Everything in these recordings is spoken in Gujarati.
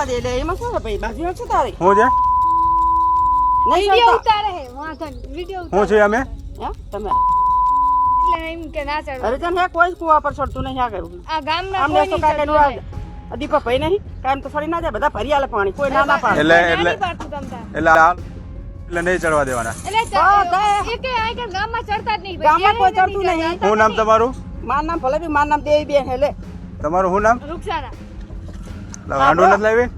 ચડવા દે એટલે એમાં શું છે ભાઈ બાજુ છે તારી હું છે નહીં વિડિયો ચડતા ઉતારે હે વાંધો નહીં વિડિયો હું છે અમે હે તમે એટલે એમ કે ના ચડવા અરે તને કોઈ કુવા પર ચડતું નહીં આ કર્યું આ ગામના આમને કોઈ તો કાકા નું દીપા ભાઈ નહીં કામ તો ફરી ના જાય બધા ભરી આલે પાણી કોઈ ના પાડે એટલે નહીં ચડવા દેવાના એટલે ગામમાં ચડતા જ નહીં ગામમાં કોઈ ચડતું નહીં શું નામ તમારું માર નામ ભલે બી માર નામ દેવી બેન હે લે તમારું શું નામ રૂક્ષાના હાંડું નથી લાવી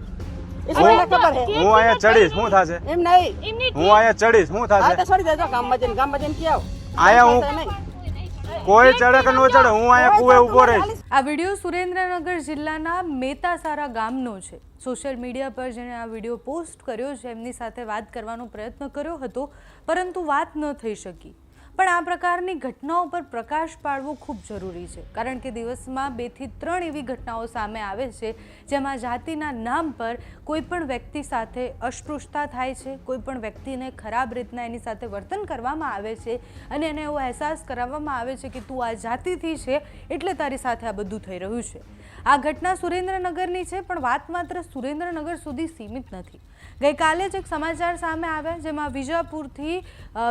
એ મને ખબર હે હું અહીંયા ચડીશ શું થશે એમ નહીં એમની હું અહીંયા ચડીશ શું આ થશે તો છોડી દેજો ગામમાં જઈને કે આવ અહીંયા હું કોઈ ચડે કે ન ચડે હું અહીંયા કુએ ઊભો રહીશ આ વિડીયો સુરેન્દ્રનગર જિલ્લાના મેતાસારા ગામનો છે સોશિયલ મીડિયા પર જેણે આ વિડીયો પોસ્ટ કર્યો છે એમની સાથે વાત કરવાનો પ્રયત્ન કર્યો હતો પરંતુ વાત ન થઈ શકી પણ આ પ્રકારની ઘટનાઓ પર પ્રકાશ પાડવો ખૂબ જરૂરી છે કારણ કે દિવસમાં 2 થી 3 એવી ઘટનાઓ સામે આવે છે જેમાં જાતિના નામ પર કોઈ પણ વ્યક્તિ સાથે અસ્પૃશ્યતા થાય છે કોઈ પણ વ્યક્તિને ખરાબ રીતના એની સાથે વર્તન કરવામાં આવે છે અને એને એવો અહેસાસ કરાવવામાં આવે છે કે તું આ જાતિથી છે એટલે તારી સાથે આ બધું થઈ રહ્યું છે આ ઘટના સુરેન્દ્રનગરની છે પણ વાત માત્ર સુરેન્દ્રનગર સુધી સીમિત નથી ગઈકાલે જ એક સમાચાર સામે આવ્યા જેમાં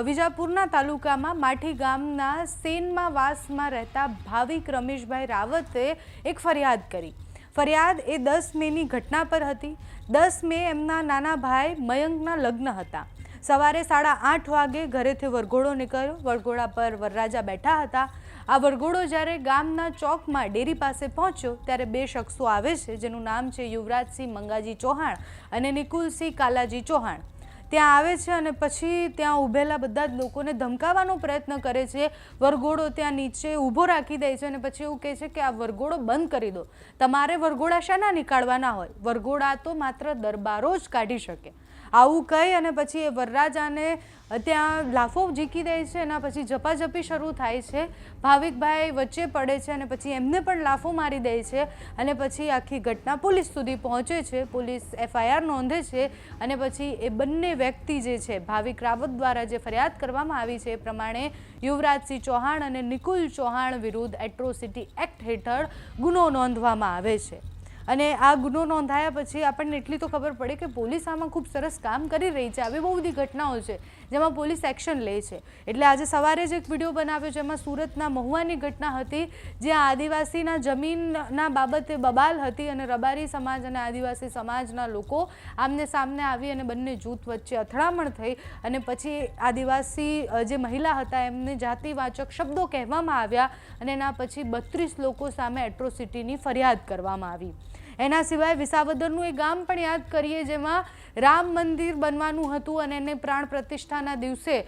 વિજાપુરના તાલુકામાં માઠી ગામના સેનમાં વાસમાં રહેતા ભાવિક રમેશભાઈ રાવતે એક ફરિયાદ કરી ફરિયાદ એ 10 મેની ઘટના પર હતી 10 મે એમના નાના ભાઈ મયંકના લગ્ન હતા સવારે 8:30 વાગે ઘરેથી વરઘોડો નીકળ્યો વરઘોડા પર વરરાજા બેઠા હતા આ વરઘોડો જ્યારે ગામના ચોકમાં ડેરી પાસે પહોંચ્યો ત્યારે 2 શખ્સો આવે છે જેનું નામ છે યુવરાજસિંહ મંગાજી ચૌહાણ અને નિકુલસિંહ કાલાજી ચૌહાણ ત્યાં આવે છે અને પછી ત્યાં ઊભેલા બધા જ લોકોને ધમકાવવાનો પ્રયત્ન કરે છે વરઘોડો ત્યાં નીચે ઊભો રાખી દે છે અને પછી એવું કહે છે કે આ વરઘોડો બંધ કરી દો તમારે વરઘોડા શાના નીકાળવાના હોય વરઘોડા તો માત્ર દરબારો જ કાઢી શકે આવું કહી અને પછી એ વરરાજાને ત્યાં લાફો ઝીકી દે છે એના પછી ઝપાઝપી શરૂ થાય છે ભાવિકભાઈ વચ્ચે પડે છે અને પછી એમને પણ લાફો મારી દે છે અને પછી આખી ઘટના પોલીસ સુધી પહોંચે છે પોલીસ FIR નોંધે છે અને પછી એ બંને વ્યક્તિ જે છે ભાવિક રાવત દ્વારા જે ફરિયાદ કરવામાં આવી છે એ પ્રમાણે યુવરાજસિંહ ચૌહાણ અને નિકુલ ચૌહાણ વિરુદ્ધ એટ્રોસિટી એક્ટ હેઠળ ગુનો નોંધવામાં આવે છે અને આ ગુનો નોંધાયા પછી આપણને એટલી તો ખબર પડે કે પોલીસ આમાં ખૂબ સરસ કામ કરી રહી છે આવી બહુ બધી ઘટનાઓ છે જેમાં પોલીસ એક્શન લે છે એટલે આજે સવારે જ એક વિડીયો બનાવ્યો જેમાં સુરતના મહુવાની ઘટના હતી જ્યાં આદિવાસીના જમીનના બાબતે બબાલ હતી અને રબારી સમાજ અને આદિવાસી સમાજના લોકો આમને સામને આવી અને બંને જૂથ વચ્ચે અથડામણ થઈ અને પછી આદિવાસી જે મહિલા હતા એમને જાતિવાચક શબ્દો કહેવામાં આવ્યા અને એના પછી 32 લોકો સામે એટ્રોસિટીની ફરિયાદ કરવામાં આવી એના સિવાય વિસાવદરનું એ ગામ પણ યાદ કરીએ જેમાં રામ મંદિર બનવાનું હતું અને એને પ્રાણ પ્રતિષ્ઠાના દિવસે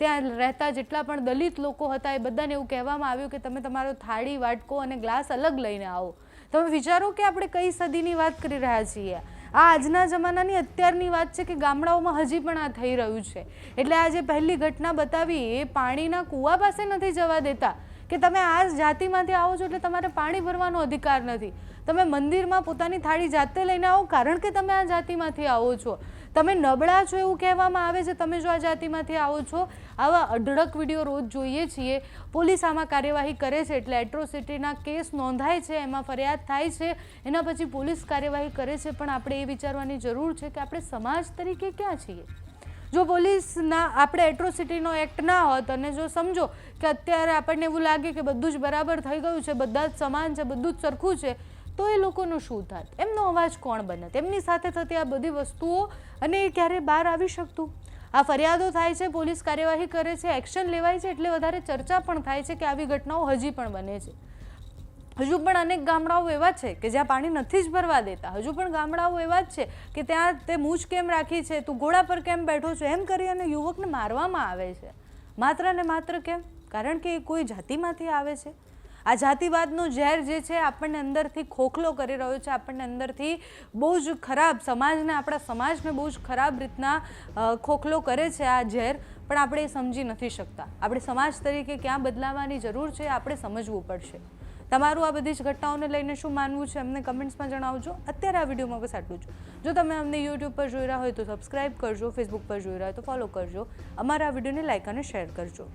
ત્યાં રહેતા જેટલા પણ દલિત લોકો હતા એ બધાને એવું કહેવામાં આવ્યું કે તમે તમારો થાળી વાટકો અને ગ્લાસ અલગ લઈને આવો તમે વિચારો કે આપણે કઈ સદીની વાત કરી રહ્યા છીએ આ આજના જમાનાની અત્યારની વાત છે કે ગામડાઓમાં હજી પણ આ થઈ રહ્યું છે એટલે આ જે પહેલી ઘટના બતાવી એ પાણીના કૂવા પાસે નથી જવા દેતા કે તમે આ જાતિમાંથી આવો છો એટલે તમારે પાણી ભરવાનો અધિકાર નથી તમે મંદિરમાં પોતાની થાળી જાતે લઈને આવો કારણ કે તમે આ જાતિમાંથી આવો છો તમે નબળા છો એવું કહેવામાં આવે છે તમે જો આ જાતિમાંથી આવો છો આવા અઢળક વિડીયો રોજ જોઈએ છીએ પોલીસ આમાં કાર્યવાહી કરે છે એટલે એટ્રોસિટીના કેસ નોંધાય છે એમાં ફરિયાદ થાય છે એના પછી પોલીસ કાર્યવાહી કરે છે પણ આપણે એ વિચારવાની જરૂર છે કે આપણે સમાજ તરીકે ક્યાં છીએ જો પોલીસના આપણે એટ્રોસિટીનો એક્ટ ના હોત અને જો સમજો કે અત્યારે આપણને એવું લાગે કે બધું જ બરાબર થઈ ગયું છે બધા જ સમાન છે બધું જ સરખું છે તો એ લોકોનું શું થાત એમનો અવાજ કોણ બને તેમની સાથે થતી આ બધી વસ્તુઓ અને એ ક્યારે બહાર આવી શકતું આ ફરિયાદો થાય છે પોલીસ કાર્યવાહી કરે છે એક્શન લેવાય છે એટલે વધારે ચર્ચા પણ થાય છે કે આવી ઘટનાઓ હજી પણ બને છે હજુ પણ અનેક ગામડાઓ એવા છે કે જ્યાં પાણી નથી જ ભરવા દેતા હજુ પણ ગામડાઓ એવા જ છે કે ત્યાં તે મૂછ કેમ રાખી છે તું ઘોડા પર કેમ બેઠો છો એમ કરી અને યુવકને મારવામાં આવે છે માત્ર ને માત્ર કેમ કારણ કે એ કોઈ જાતિમાંથી આવે છે આ જાતિવાદનો ઝેર જે છે આપણને અંદરથી ખોખલો કરી રહ્યો છે આપણને અંદરથી બહુ જ ખરાબ સમાજને આપણા સમાજને બહુ જ ખરાબ રીતના ખોખલો કરે છે આ ઝેર પણ આપણે એ સમજી નથી શકતા આપણે સમાજ તરીકે ક્યાં બદલાવાની જરૂર છે આપણે સમજવું પડશે તમારું આ બધી જ ઘટનાઓને લઈને શું માનવું છે અમને કમેન્ટ્સમાં જણાવજો અત્યારે આ વિડીયોમાં બસ આટલું જ જો તમે અમને યુટ્યુબ પર જોઈ રહ્યા હોય તો સબસ્ક્રાઈબ કરજો ફેસબુક પર જોઈ રહ્યા હોય તો ફોલો કરજો અમારા આ વિડીયોને લાઈક અને શેર કરજો